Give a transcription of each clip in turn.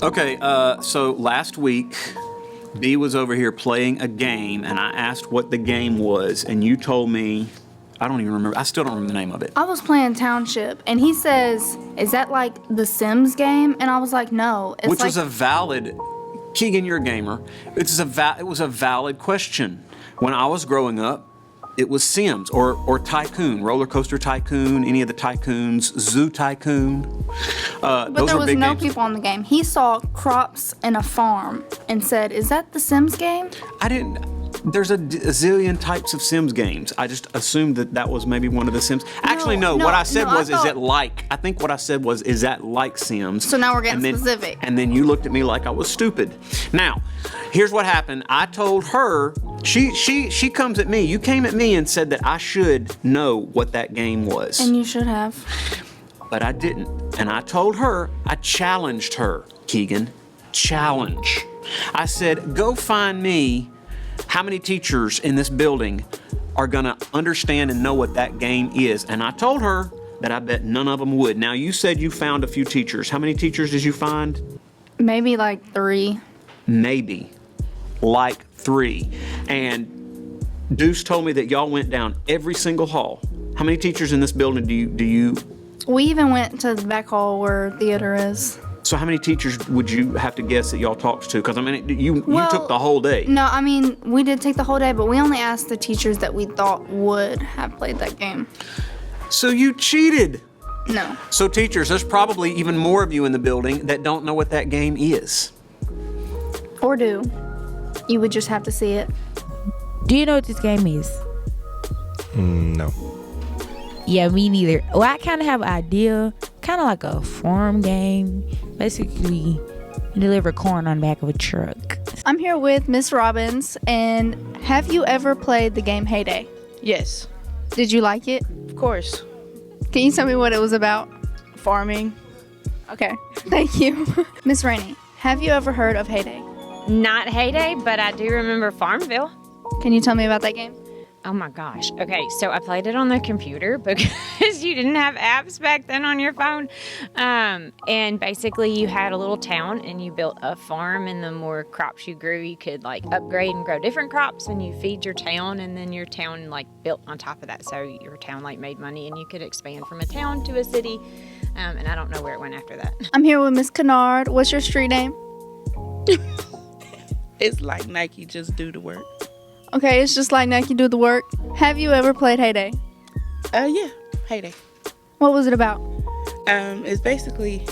Okay, so last week, B was over here playing a game, and I asked what the game was, and you told me, I don't even remember, I still don't remember the name of it. I was playing Township, and he says, is that like the Sims game? And I was like, no. It's Which like, was a valid, Keegan, you're a gamer, it was a valid question. When I was growing up, it was Sims or Tycoon, Roller Coaster Tycoon, any of the Tycoons, Zoo Tycoon. But Those there were was big no games. people on the game. He saw crops in a farm and said, is that the Sims game? I didn't. There's a zillion types of Sims games. I just assumed that was maybe one of the Sims. Actually, no. What I said was, is it like? I think what I said was, is that like Sims? So now we're getting And then- specific. And then you looked at me like I was stupid. Now, here's what happened. I told her. She comes at me. You came at me and said that I should know what that game was. And you should have. But I didn't. And I told her, I challenged her, Keegan. Challenge. I said, go find me how many teachers in this building are gonna understand and know what that game is. And I told her that I bet none of them would. Now, you said you found a few teachers. How many teachers did you find? Maybe like 3. Maybe. Like 3. And Deuce told me that y'all went down every single hall. How many teachers in this building do you We even went to the back hall where theater is. So how many teachers would you have to guess that y'all talked to? Because, I mean, you Well, took the whole day. No, I mean, we did take the whole day, but we only asked the teachers that we thought would have played that game. So you cheated. No. So teachers, there's probably even more of you in the building that don't know what that game is. Or do. You would just have to see it. Do you know what this game is? No. Yeah, me neither. Well, I kind of have an idea. Kind of like a farm game. Basically, you deliver corn on the back of a truck. I'm here with Miss Robbins, and have you ever played the game Heyday? Yes, Did you like it? of course. Can you tell me what it was about? Farming. Okay, thank you. Miss Rainey, have you ever heard of Heyday? Not Heyday, but I do remember Farmville. Can you tell me about that game? Oh my gosh. Okay, so I played it on the computer because you didn't have apps back then on your phone. And basically you had a little town and you built a farm, and the more crops you grew, you could like upgrade and grow different crops, and you feed your town, and then your town like built on top of that. So your town like made money and you could expand from a town to a city. And I don't know where it went after that. I'm here with Miss Kennard. What's your street name? It's like Nike, just do the work. Okay, it's just like Nike do the work. Have you ever played Heyday? Yeah, Heyday. What was it about? It's basically,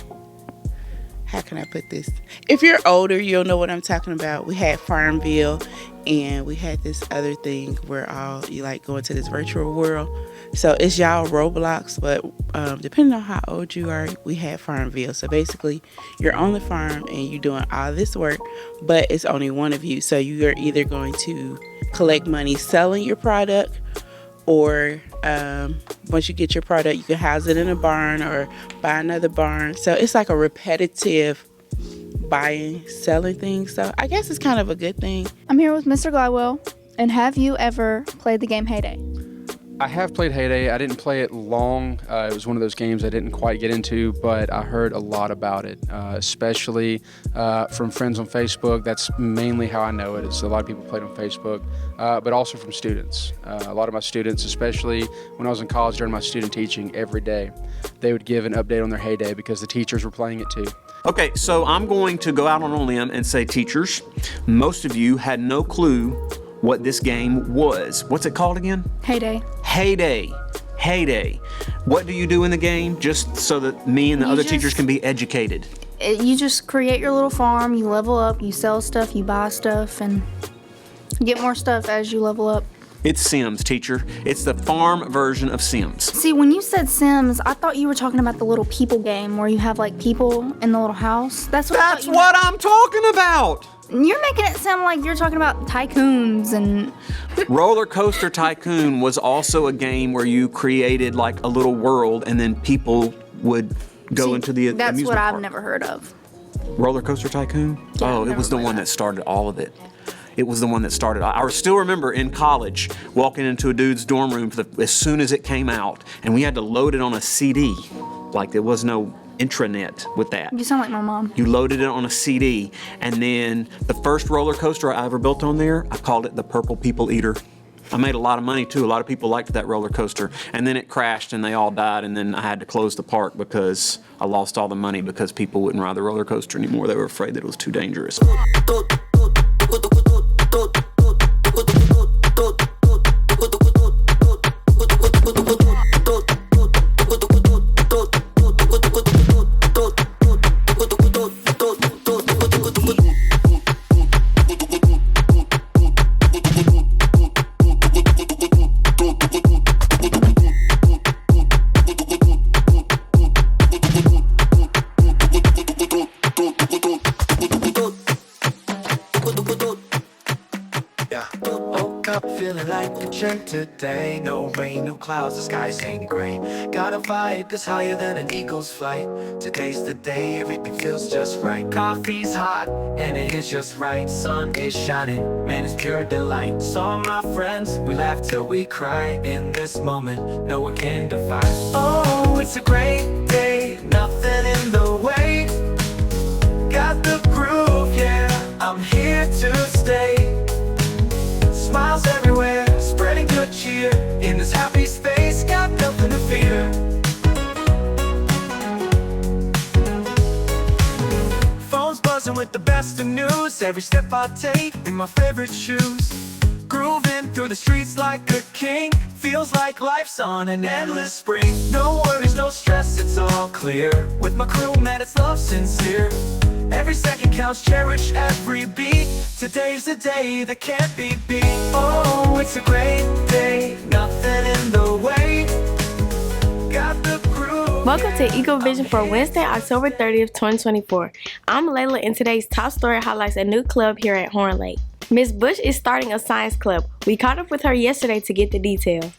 how can I put this? If you're older, you'll know what I'm talking about. We had Farmville, and we had this other thing where you like go into this virtual world. So it's y'all Roblox, but depending on how old you are, we had Farmville. So basically, you're on the farm and you're doing all this work, but it's only one of you. So you're either going to collect money selling your product, or once you get your product, you can house it in a barn or buy another barn. So it's like a repetitive buying, selling thing. So I guess it's kind of a good thing. I'm here with Mr. Glywell. And have you ever played the game Heyday? I have played Heyday. I didn't play it long. It was one of those games I didn't quite get into, but I heard a lot about it, especially from friends on Facebook. That's mainly how I know it. It's a lot of people played on Facebook, but also from students. A lot of my students, especially when I was in college during my student teaching every day, they would give an update on their Heyday because the teachers were playing it too. Okay, so I'm going to go out on a limb and say, teachers, most of you had no clue what this game was. What's it called again? Heyday. Heyday. Heyday. What do you do in the game, just so that me and the other teachers can be educated? You just create your little farm, you level up, you sell stuff, you buy stuff, and get more stuff as you level up. It's Sims, teacher. It's the farm version of Sims. See, when you said Sims, I thought you were talking about the little people game where you have like people in the little house. That's what I'm talking about. You're making it sound like you're talking about tycoons and... Roller Coaster Tycoon was also a game where you created like a little world, and then people would go into the That's amusement what I've park. never heard of. Roller Coaster Tycoon? Yeah, Oh, I've it was the never one played that started all of it. It was the one that started. I still remember in college walking into a dude's dorm room as soon as it came out, and we had to load it on a CD. Like there was no intranet with that. You sound like my mom. You loaded it on a CD, and then the first roller coaster I ever built on there, I called it the Purple People Eater. I made a lot of money too. A lot of people liked that roller coaster, and then it crashed and they all died, and then I had to close the park because I lost all the money because people wouldn't ride the roller coaster anymore. They were afraid that it was too dangerous. Today, no rain, no clouds, the skies ain't gray. Got a vibe that's higher than an eagle's flight. Today's the day, everything feels just right. Coffee's hot, and it is just right. Sun is shining, man, it's pure delight. Saw my friends, we laugh till we cry. In this moment, no one can define. Oh, it's a great day, nothing in the way. Got the groove, yeah, I'm here to stay. Smiles everywhere, spreading good cheer. In this happy space, got nothing to fear. Phone's buzzing with the best of news. Every step I take in my favorite shoes. Grooving through the streets like a king. Feels like life's on an endless spring. No worries, no stress, it's all clear. With my crew, man, it's love sincere. Every second counts, cherish every beat. Today's the day that can't be beat. Oh, it's a great day, nothing in the way. Got the groove. Welcome to Eagle Vision for Wednesday, October 30th, 2024. I'm Layla, and today's top story highlights a new club here at Horn Lake. Miss Bush is starting a science club. We caught up with her yesterday to get the details.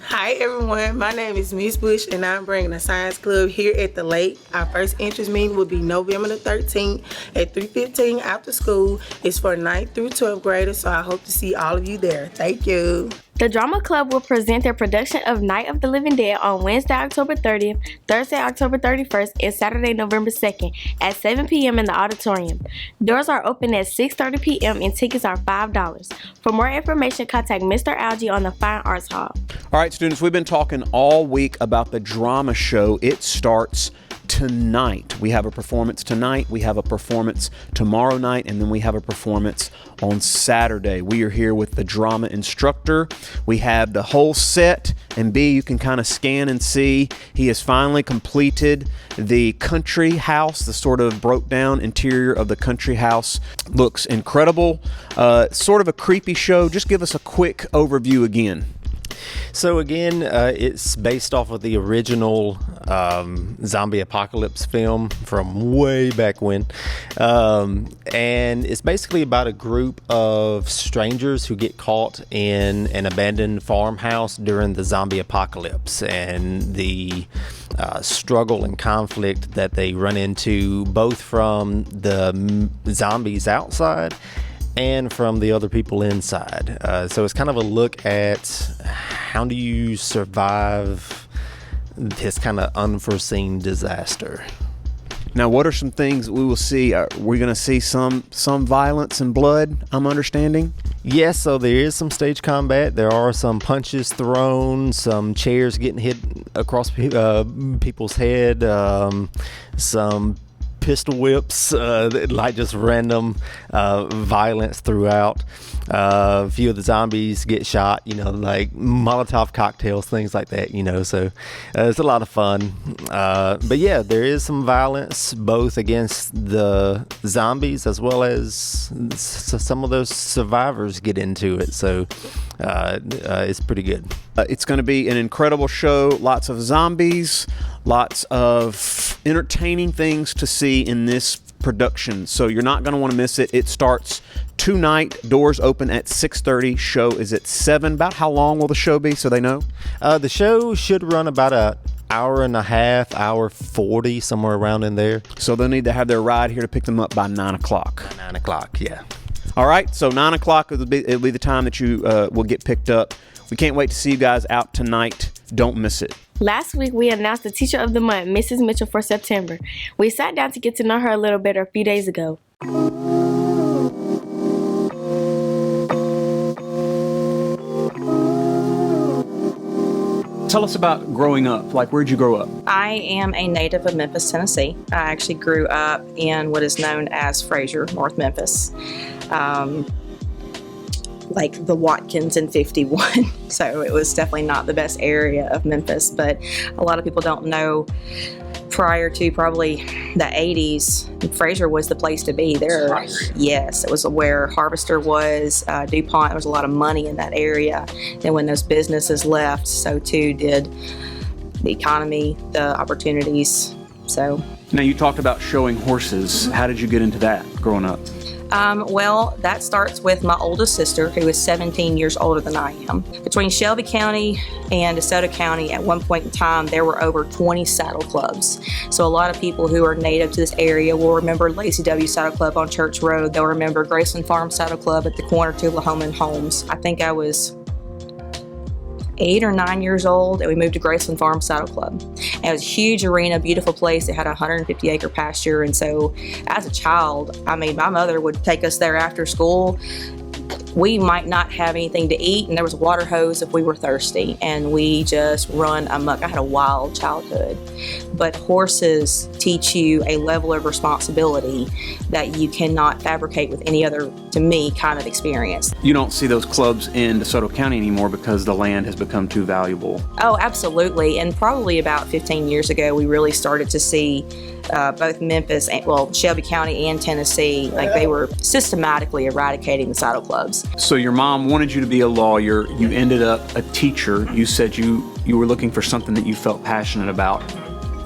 Hi everyone, my name is Miss Bush and I'm bringing a science club here at the lake. Our first interest meeting will be November the 13th at 3:15 after school. It's for 9th through 12th graders, so I hope to see all of you there. Thank you. The Drama Club will present their production of Night of the Living Dead on Wednesday, October 30th, Thursday, October 31st, and Saturday, November 2nd at 7 p.m. in the auditorium. Doors are open at 6:30 p.m. and tickets are $5. For more information, contact Mr. Algie on the Fine Arts Hall. All right, students, we've been talking all week about the drama show. It starts tonight. We have a performance tonight, we have a performance tomorrow night, and then we have a performance on Saturday. We are here with the drama instructor. We have the whole set, and B, you can kind of scan and see he has finally completed the country house. The sort of broke down interior of the country house looks incredible. Sort of a creepy show. Just give us a quick overview again. So again, it's based off of the original zombie apocalypse film from way back when. And it's basically about a group of strangers who get caught in an abandoned farmhouse during the zombie apocalypse, and the struggle and conflict that they run into both from the zombies outside and from the other people inside. So it's kind of a look at how do you survive this kind of unforeseen disaster. Now, what are some things that we will see? We're going to see some violence and blood, I'm understanding? Yes, so there is some stage combat. There are some punches thrown, some chairs getting hit across people's head, some pistol whips, like just random violence throughout. A few of the zombies get shot, like Molotov cocktails, things like that, so it's a lot of fun. But yeah, there is some violence both against the zombies as well as some of those survivors get into it, so it's pretty good. It's going to be an incredible show. Lots of zombies, lots of entertaining things to see in this production, so you're not going to want to miss it. It starts tonight. Doors open at 6:30. Show is at 7. About how long will the show be, so they know? The show should run about an hour and a half, hour 40, somewhere around in there. So they'll need to have their ride here to pick them up by 9 o'clock. 9 o'clock, yeah. All right, so 9 o'clock it'll be the time that you will get picked up. We can't wait to see you guys out tonight. Don't miss it. Last week, we announced the Teacher of the Month, Mrs. Mitchell, for September. We sat down to get to know her a little better a few days ago. Tell us about growing up. Like, where'd you grow up? I am a native of Memphis, Tennessee. I actually grew up in what is known as Fraser, North Memphis. Like the Watkins in 51. So it was definitely not the best area of Memphis, but a lot of people don't know prior to probably the 80s, Fraser was the place to be. Yes, it was where Harvester was, DuPont. There was a lot of money in that area. And when those businesses left, so too did the economy, the opportunities. So now you talked about showing horses. How did you get into that growing up? Well, that starts with my oldest sister, who is 17 years older than I am. Between Shelby County and DeSoto County, at one point in time, there were over 20 saddle clubs. So a lot of people who are native to this area will remember Lacey W. Saddle Club on Church Road. They'll remember Graceland Farm Saddle Club at the corner of Tullahoma and Holmes. I think I was 8 or 9 years old, and we moved to Graceland Farm Saddle Club. And it was a huge arena, beautiful place. It had a 150-acre pasture, and so as a child, I mean, my mother would take us there after school. We might not have anything to eat, and there was a water hose if we were thirsty, and we just run amok. I had a wild childhood, but horses teach you a level of responsibility that you cannot fabricate with any other, to me, kind of experience. You don't see those clubs in DeSoto County anymore because the land has become too valuable. Oh, absolutely, and probably about 15 years ago, we really started to see both Memphis, Shelby County and Tennessee, like they were systematically eradicating the saddle clubs. So your mom wanted you to be a lawyer. You ended up a teacher. You said you were looking for something that you felt passionate about.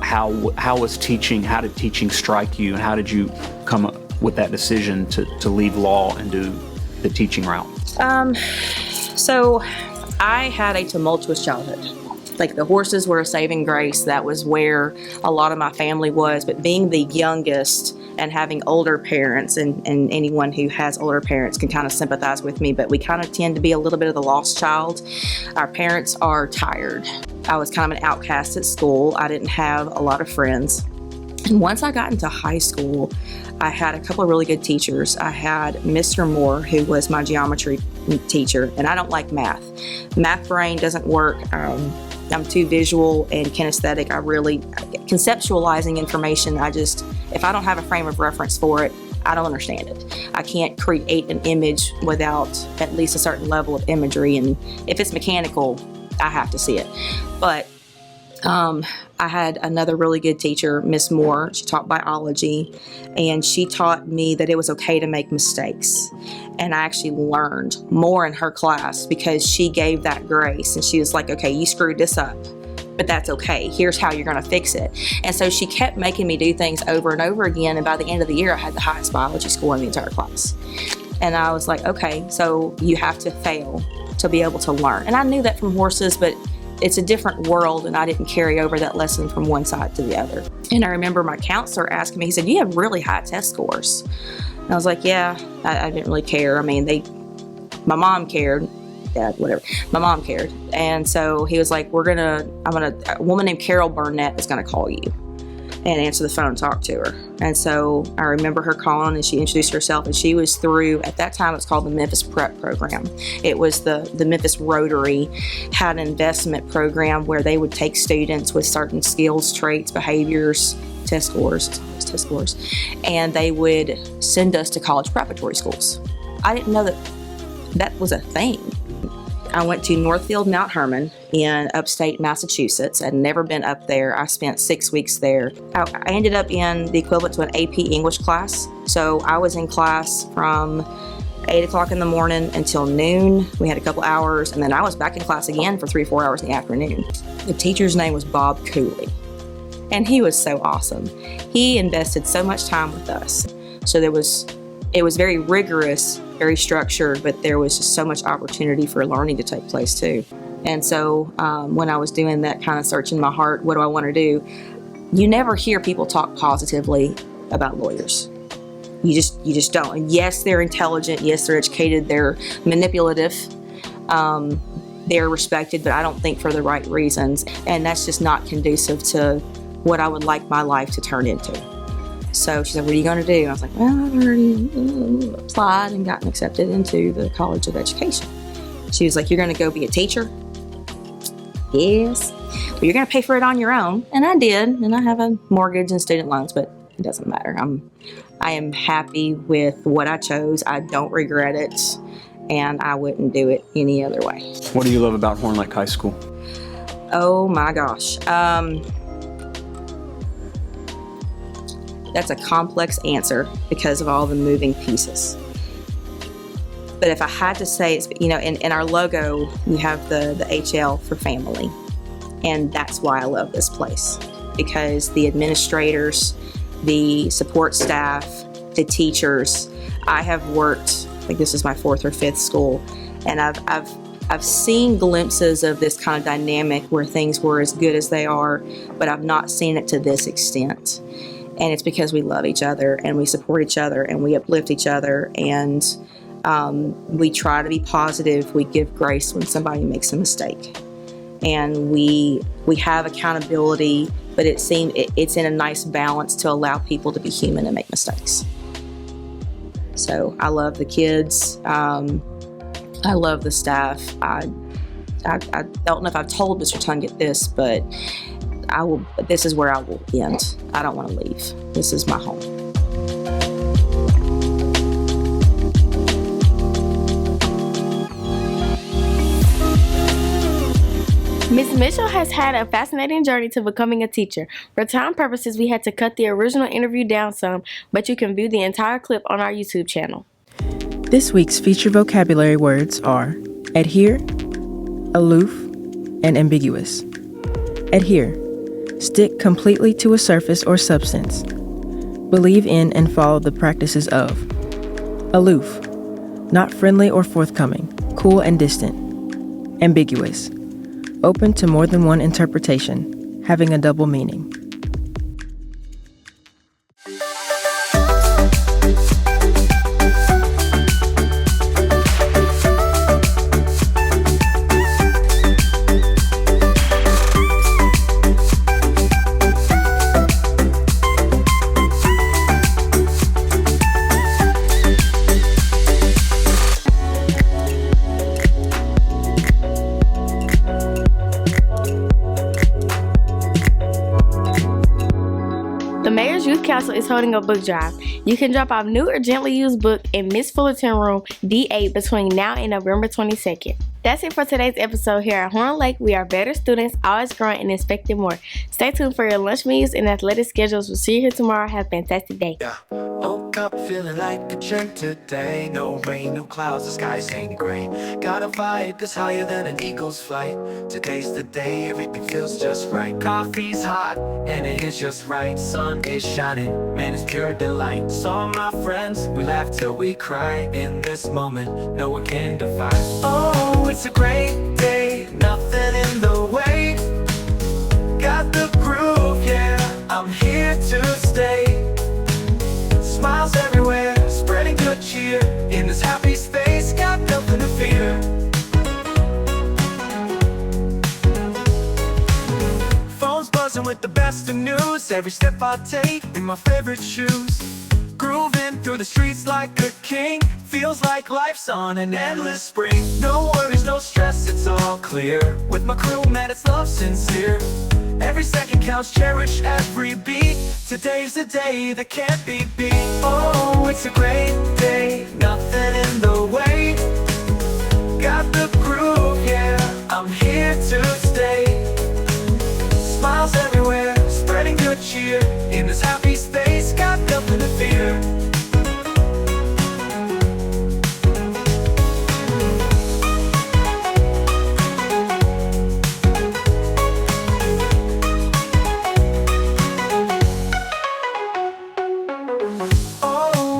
How was teaching? How did teaching strike you? And how did you come up with that decision to leave law and do the teaching route? So I had a tumultuous childhood. Like the horses were a saving grace. That was where a lot of my family was. But being the youngest and having older parents, and anyone who has older parents can kind of sympathize with me, but we kind of tend to be a little bit of the lost child. Our parents are tired. I was kind of an outcast at school. I didn't have a lot of friends. And once I got into high school, I had a couple of really good teachers. I had Mr. Moore, who was my geometry teacher, and I don't like math. Math brain doesn't work. I'm too visual and kinesthetic. Conceptualizing information, if I don't have a frame of reference for it, I don't understand it. I can't create an image without at least a certain level of imagery, and if it's mechanical, I have to see it. But I had another really good teacher, Miss Moore. She taught biology, and she taught me that it was okay to make mistakes. And I actually learned more in her class because she gave that grace, and she was like, okay, you screwed this up, but that's okay. Here's how you're going to fix it. And so she kept making me do things over and over again, and by the end of the year, I had the highest biology score in the entire class. And I was like, okay, so you have to fail to be able to learn. And I knew that from horses, but it's a different world, and I didn't carry over that lesson from one side to the other. And I remember my counselor asking me, he said, you have really high test scores. And I was like, yeah, I didn't really care. I mean, my mom cared. Dad, whatever. My mom cared. And so he was like, a woman named Carol Burnett is going to call you and answer the phone and talk to her. And so I remember her calling, and she introduced herself, and she was through, at that time it was called the Memphis Prep Program. It was the Memphis Rotary had an investment program where they would take students with certain skills, traits, behaviors, test scores, and they would send us to college preparatory schools. I didn't know that was a thing. I went to Northfield Mount Hermon in upstate Massachusetts. I'd never been up there. I spent 6 weeks there. I ended up in the equivalent to an AP English class. So I was in class from 8 o'clock in the morning until noon. We had a couple hours, and then I was back in class again for 3-4 hours in the afternoon. The teacher's name was Bob Cooley, and he was so awesome. He invested so much time with us. So it was very rigorous, very structured, but there was just so much opportunity for learning to take place too. And so when I was doing that kind of search in my heart, what do I want to do? You never hear people talk positively about lawyers. You just don't. And yes, they're intelligent. Yes, they're educated. They're manipulative. they're respected, but I don't think for the right reasons. And that's just not conducive to what I would like my life to turn into. So she said, what are you going to do? And I was like, well, I've already applied and gotten accepted into the College of Education. She was like, you're going to go be a teacher? Yes. Well, you're going to pay for it on your own. And I did. And I have a mortgage and student loans, but it doesn't matter. I am happy with what I chose. I don't regret it. And I wouldn't do it any other way. What do you love about Horn Lake High School? Oh my gosh. That's a complex answer because of all the moving pieces. But if I had to say, it's, you know, in our logo, we have the HL for family. And that's why I love this place. Because the administrators, the support staff, the teachers, I have worked, like this is my 4th or 5th school, and I've seen glimpses of this kind of dynamic where things were as good as they are, but I've not seen it to this extent. And it's because we love each other and we support each other and we uplift each other, and we try to be positive. We give grace when somebody makes a mistake, and we have accountability, but it's in a nice balance to allow people to be human and make mistakes. So I love the kids. I love the staff. I don't know if I've told Mr. Tungett this, but this is where I will end. I don't want to leave. This is my home. Ms. Mitchell has had a fascinating journey to becoming a teacher. For time purposes, we had to cut the original interview down some, but you can view the entire clip on our YouTube channel. This week's featured vocabulary words are adhere, aloof, and ambiguous. Adhere. Stick completely to a surface or substance. Believe in and follow the practices of. Aloof. Not friendly or forthcoming. Cool and distant. Ambiguous. Open to more than one interpretation, having a double meaning. Council is holding a book drive. You can drop off new or gently used book in Miss Fullerton room D8 between now and November 22nd. That's it for today's episode here at Horn Lake. We are better students, always growing and expecting more. Stay tuned for your lunch menus and athletic schedules. We'll see you here tomorrow. Have a fantastic day. Woke up feeling like a jerk today. No rain, no clouds, the sky's ain't gray. Gotta fight, cause higher than an eagle's flight. Today's the day, everything feels just right. Coffee's hot, and it is just right. Sun is shining, man, it's pure delight. Saw my friends, we laugh till we cry. In this moment, no one can define. Oh, it's a great day, nothing in the way. Got the groove, yeah, I'm here to stay. Smiles everywhere, spreading good cheer. In this happy space, got nothing to fear. Phone's buzzing with the best of news. Every step I take in my favorite shoes. Grooving through the streets like a king. Feels like life's on an endless spring. No worries, no stress, it's all clear. With my crew, man, it's love sincere. Every second counts, cherish every beat. Today's the day that can't be beat. Oh, it's a great day, nothing in the way. Got the groove, yeah, I'm here to stay. Smiles everywhere, spreading good cheer. In this happy space, got nothing to fear.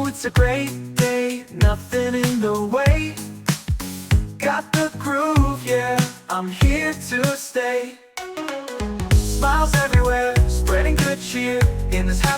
It's a great day, nothing in the way. Got the groove, yeah, I'm here to stay. Smiles everywhere, spreading good cheer. In this house